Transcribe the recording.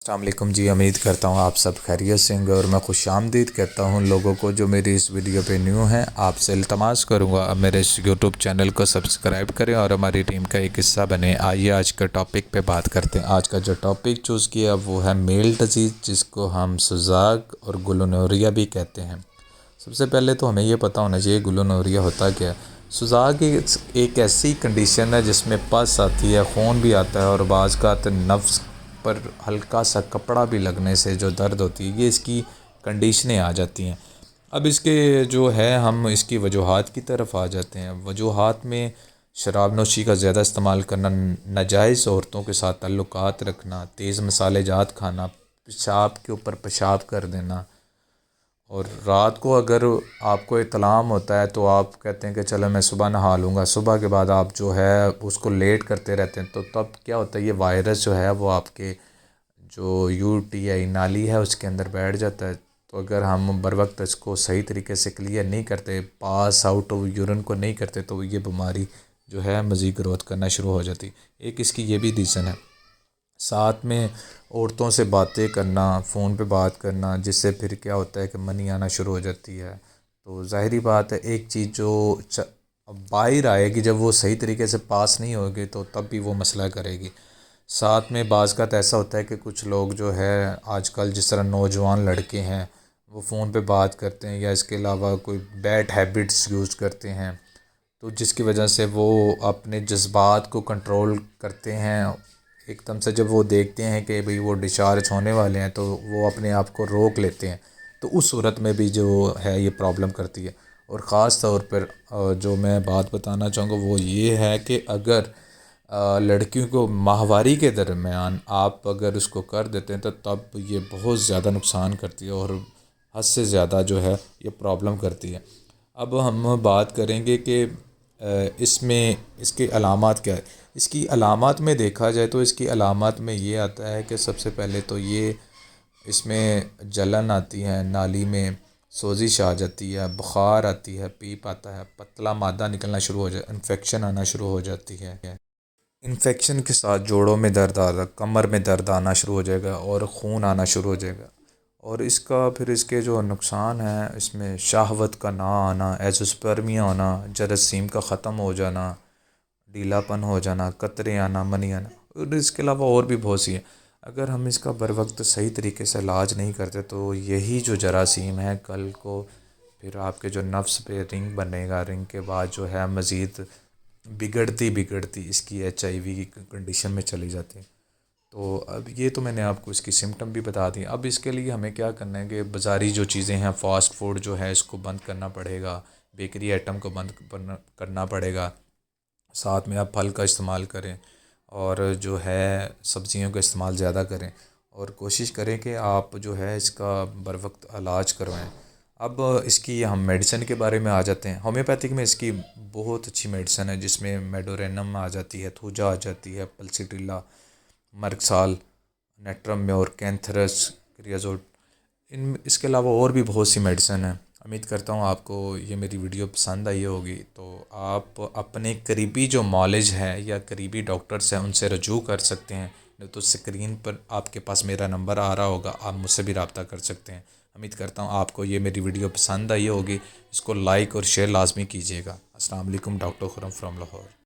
السلام علیکم جی، امید کرتا ہوں آپ سب خیریت سے ہوں گے اور میں خوش آمدید کہتا ہوں لوگوں کو جو میری اس ویڈیو پہ نیو ہیں۔ آپ سے التماس کروں گا اب میرے اس یوٹیوب چینل کو سبسکرائب کریں اور ہماری ٹیم کا ایک حصہ بنیں۔ آئیے آج کے ٹاپک پہ بات کرتے ہیں۔ آج کا جو ٹاپک چوز کیا وہ ہے میل ڈیزیز، جس کو ہم سوزاک اور گلونوریا بھی کہتے ہیں۔ سب سے پہلے تو ہمیں یہ پتہ ہونا چاہیے گلونوریا ہوتا کیا ہے۔ سوزاک ایک ایسی کنڈیشن ہے جس میں پس آتی ہے، خون بھی آتا ہے اور بعض کا نفس پر ہلکا سا کپڑا بھی لگنے سے جو درد ہوتی ہے، یہ اس کی کنڈیشنیں آ جاتی ہیں۔ اب اس کے جو ہے ہم اس کی وجوہات کی طرف آ جاتے ہیں۔ وجوہات میں شراب نوشی کا زیادہ استعمال کرنا، ناجائز عورتوں کے ساتھ تعلقات رکھنا، تیز مسالے جات کھانا، پیشاب کے اوپر پیشاب کر دینا، اور رات کو اگر آپ کو اطلاع ہوتا ہے تو آپ کہتے ہیں کہ چلو میں صبح نہا لوں گا، صبح کے بعد آپ جو ہے اس کو لیٹ کرتے رہتے ہیں، تو تب کیا ہوتا ہے یہ وائرس جو ہے وہ آپ کے جو یو ٹی آئی نالی ہے اس کے اندر بیٹھ جاتا ہے۔ تو اگر ہم بر وقت اس کو صحیح طریقے سے کلیئر نہیں کرتے، پاس آؤٹ یورین کو نہیں کرتے، تو یہ بیماری جو ہے مزید گروتھ کرنا شروع ہو جاتی۔ ایک اس کی یہ بھی ریزن ہے۔ ساتھ میں عورتوں سے باتیں کرنا، فون پہ بات کرنا، جس سے پھر کیا ہوتا ہے کہ منی آنا شروع ہو جاتی ہے۔ تو ظاہری بات ہے ایک چیز جو باہر آئے گی، جب وہ صحیح طریقے سے پاس نہیں ہوگی تو تب بھی وہ مسئلہ کرے گی۔ ساتھ میں بعض کا ایسا ہوتا ہے کہ کچھ لوگ جو ہے آج کل جس طرح نوجوان لڑکے ہیں وہ فون پہ بات کرتے ہیں یا اس کے علاوہ کوئی بیڈ ہیبٹس یوز کرتے ہیں، تو جس کی وجہ سے وہ اپنے جذبات کو کنٹرول کرتے ہیں۔ ایک دم سے جب وہ دیکھتے ہیں کہ بھئی وہ ڈسچارج ہونے والے ہیں تو وہ اپنے آپ کو روک لیتے ہیں، تو اس صورت میں بھی جو ہے یہ پرابلم کرتی ہے۔ اور خاص طور پر جو میں بات بتانا چاہوں گا وہ یہ ہے کہ اگر لڑکیوں کو ماہواری کے درمیان آپ اگر اس کو کر دیتے ہیں تو تب یہ بہت زیادہ نقصان کرتی ہے اور حد سے زیادہ جو ہے یہ پرابلم کرتی ہے۔ اب ہم بات کریں گے کہ اس میں اس کے علامات کیا ہے۔ اس کی علامات میں دیکھا جائے تو اس کی علامات میں یہ آتا ہے کہ سب سے پہلے تو یہ اس میں جلن آتی ہے، نالی میں سوزش آ جاتی ہے، بخار آتی ہے، پیپ آتا ہے، پتلا مادہ نکلنا شروع ہو جاتا ہے، انفیکشن آنا شروع ہو جاتی ہے۔ انفیکشن کے ساتھ جوڑوں میں درد آنا، کمر میں درد آنا شروع ہو جائے گا اور خون آنا شروع ہو جائے گا۔ اور اس کا پھر اس کے جو نقصان ہیں اس میں شہوت کا نہ آنا، ایزوسپرمیا ہونا، جراثیم کا ختم ہو جانا، ڈھیلا پن ہو جانا، قطرے آنا، منی آنا، اور اس کے علاوہ اور بھی بہت سی ہیں۔ اگر ہم اس کا بر وقت صحیح طریقے سے علاج نہیں کرتے تو یہی جو جراثیم ہے کل کو پھر آپ کے جو نفس پہ رنگ بنے گا، رنگ کے بعد جو ہے مزید بگڑتی اس کی ایچ آئی وی کی کنڈیشن میں چلی جاتی ہے۔ تو اب یہ تو میں نے آپ کو اس کی سمٹم بھی بتا دی۔ اب اس کے لیے ہمیں کیا کرنا ہے کہ بازاری جو چیزیں ہیں، فاسٹ فوڈ جو ہے اس کو بند کرنا پڑے گا، بیکری آئٹم کو بند کرنا پڑے گا۔ ساتھ میں آپ پھل کا استعمال کریں اور جو ہے سبزیوں کا استعمال زیادہ کریں، اور کوشش کریں کہ آپ جو ہے اس کا بر وقت علاج کروائیں۔ اب اس کی ہم میڈیسن کے بارے میں آ جاتے ہیں۔ ہومیوپیتھک میں اس کی بہت اچھی میڈیسن ہے، جس میں میڈورینم آ جاتی ہے، تھوجا آ جاتی ہے، پلسیٹیلا، مرکسال، نیٹرم اور کینتھرس، کریازوٹ، اس کے علاوہ اور بھی بہت سی میڈیسن ہیں۔ امید کرتا ہوں آپ کو یہ میری ویڈیو پسند آئی ہوگی، تو آپ اپنے قریبی جو معالج ہے یا قریبی ڈاکٹرس ہیں ان سے رجوع کر سکتے ہیں، نہیں تو اسکرین پر آپ کے پاس میرا نمبر آ رہا ہوگا، آپ مجھ سے بھی رابطہ کر سکتے ہیں۔ امید کرتا ہوں آپ کو یہ میری ویڈیو پسند آئی ہوگی، اس کو لائک اور شیئر لازمی کیجیے گا۔ السلام علیکم، ڈاکٹر خرم فرام لاہور۔